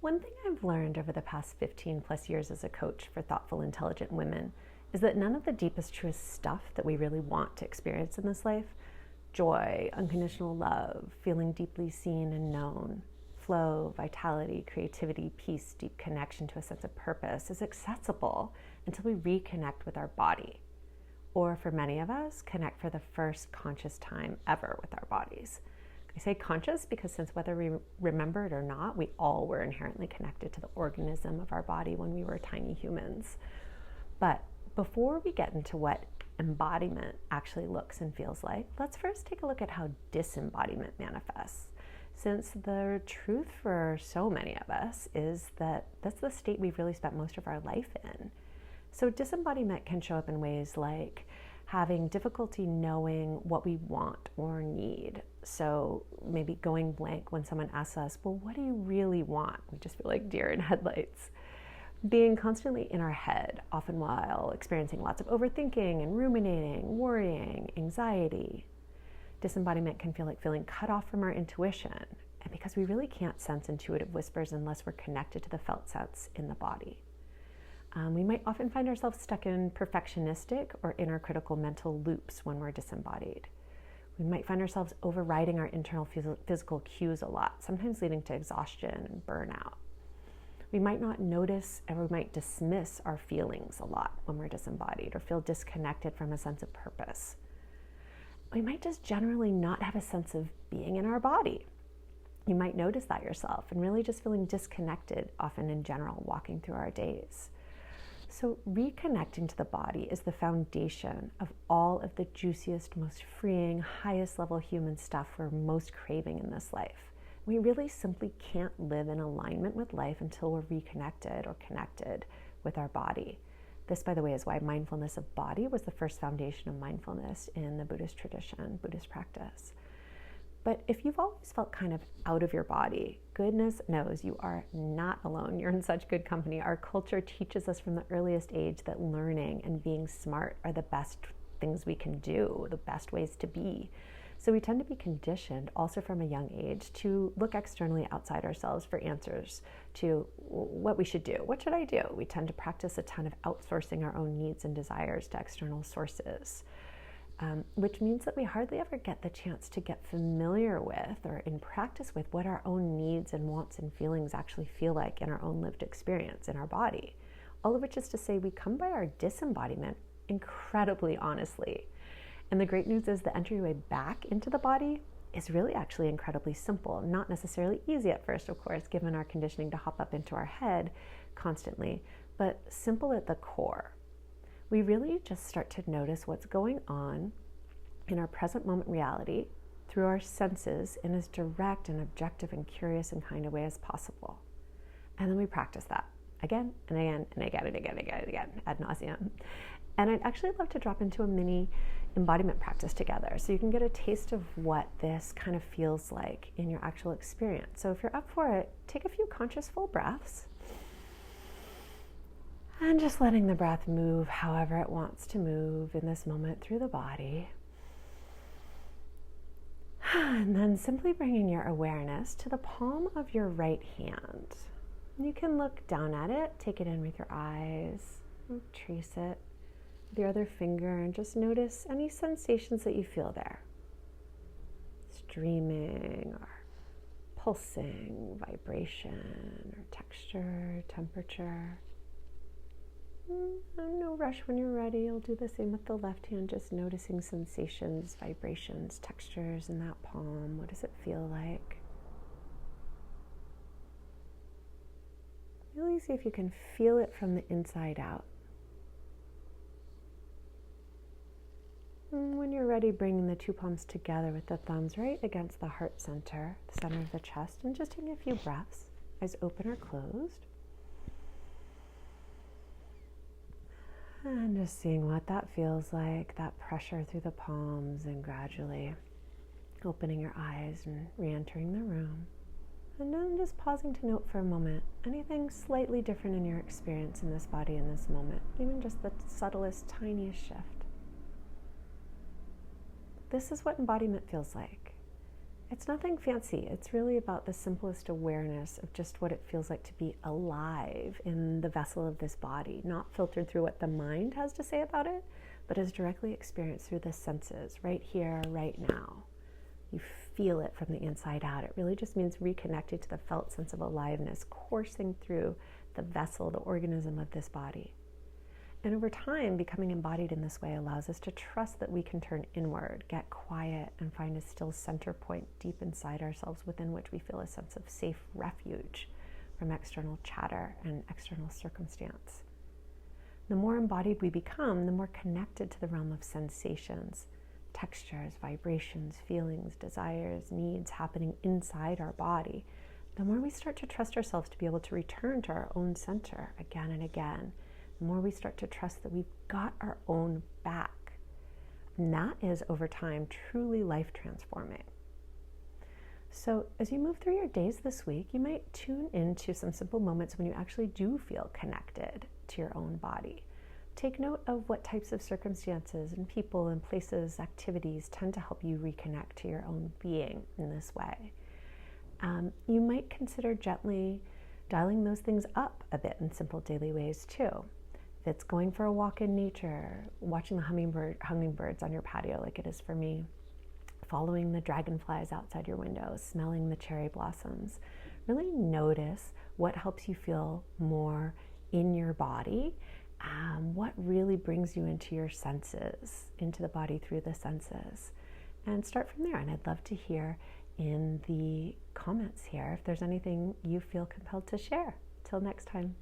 One thing I've learned over the past 15 plus years as a coach for thoughtful, intelligent women is that none of the deepest, truest stuff that we really want to experience in this life, joy, unconditional love, feeling deeply seen and known, flow, vitality, creativity, peace, deep connection to a sense of purpose, is accessible until we reconnect with our body. Or for many of us, connect for the first conscious time ever with our bodies. I say conscious because since whether we remember it or not, we all were inherently connected to the organism of our body when we were tiny humans. But before we get into what embodiment actually looks and feels like, let's first take a look at how disembodiment manifests. Since the truth for so many of us is that that's the state we've really spent most of our life in. So disembodiment can show up in ways like having difficulty knowing what we want or need. So maybe going blank when someone asks us, well, what do you really want? We just feel like deer in headlights. Being constantly in our head, often while experiencing lots of overthinking and ruminating, worrying, anxiety. Disembodiment can feel like feeling cut off from our intuition, and because we really can't sense intuitive whispers unless we're connected to the felt sense in the body. We might often find ourselves stuck in perfectionistic or inner critical mental loops when we're disembodied. We might find ourselves overriding our internal physical cues a lot, sometimes leading to exhaustion and burnout. We might not notice and we might dismiss our feelings a lot when we're disembodied or feel disconnected from a sense of purpose. We might just generally not have a sense of being in our body. You might notice that yourself and really just feeling disconnected often in general walking through our days. So reconnecting to the body is the foundation of all of the juiciest, most freeing, highest level human stuff we're most craving in this life. We really simply can't live in alignment with life until we're reconnected or connected with our body. This, by the way, is why mindfulness of body was the first foundation of mindfulness in the Buddhist tradition, Buddhist practice. But if you've always felt kind of out of your body, goodness knows you are not alone. You're in such good company. Our culture teaches us from the earliest age that learning and being smart are the best things we can do, the best ways to be. So we tend to be conditioned also from a young age to look externally outside ourselves for answers to what we should do. What should I do? We tend to practice a ton of outsourcing our own needs and desires to external sources. Which means that we hardly ever get the chance to get familiar with or in practice with what our own needs and wants and feelings actually feel like in our own lived experience in our body. All of which is to say we come by our disembodiment incredibly honestly. And the great news is the entryway back into the body is really actually incredibly simple. Not necessarily easy at first, of course, given our conditioning to hop up into our head constantly, but simple at the core. We really just start to notice what's going on in our present moment reality through our senses in as direct and objective and curious and kind of way as possible. And then we practice that again and again and again and again and again and again ad nauseum. And I'd actually love to drop into a mini embodiment practice together so you can get a taste of what this kind of feels like in your actual experience. So if you're up for it, take a few conscious full breaths. And just letting the breath move however it wants to move in this moment through the body. And then simply bringing your awareness to the palm of your right hand. You can look down at it, take it in with your eyes, trace it with your other finger, and just notice any sensations that you feel there. Streaming or pulsing, vibration or texture, temperature. No rush when you're ready. You'll do the same with the left hand, just noticing sensations, vibrations, textures in that palm. What does it feel like? Really see if you can feel it from the inside out. And when you're ready, bringing the two palms together with the thumbs right against the heart center, the center of the chest, and just taking a few breaths, eyes open or closed. And just seeing what that feels like, that pressure through the palms, and gradually opening your eyes and re-entering the room. And then just pausing to note for a moment anything slightly different in your experience in this body in this moment, even just the subtlest, tiniest shift. This is what embodiment feels like. It's nothing fancy. It's really about the simplest awareness of just what it feels like to be alive in the vessel of this body, not filtered through what the mind has to say about it, but is directly experienced through the senses, right here, right now. You feel it from the inside out. It really just means reconnecting to the felt sense of aliveness, coursing through the vessel, the organism of this body. And over time, becoming embodied in this way allows us to trust that we can turn inward, get quiet, and find a still center point deep inside ourselves within which we feel a sense of safe refuge from external chatter and external circumstance. The more embodied we become, the more connected to the realm of sensations, textures, vibrations, feelings, desires, needs happening inside our body, the more we start to trust ourselves to be able to return to our own center again and again. The more we start to trust that we've got our own back. And that is, over time, truly life transforming. So as you move through your days this week, you might tune into some simple moments when you actually do feel connected to your own body. Take note of what types of circumstances and people and places, activities tend to help you reconnect to your own being in this way. You might consider gently dialing those things up a bit in simple daily ways too. If it's going for a walk in nature, watching the hummingbirds on your patio like it is for me, following the dragonflies outside your window, smelling the cherry blossoms, really notice what helps you feel more in your body, what really brings you into your senses, into the body through the senses, and start from there. And I'd love to hear in the comments here if there's anything you feel compelled to share. Till next time.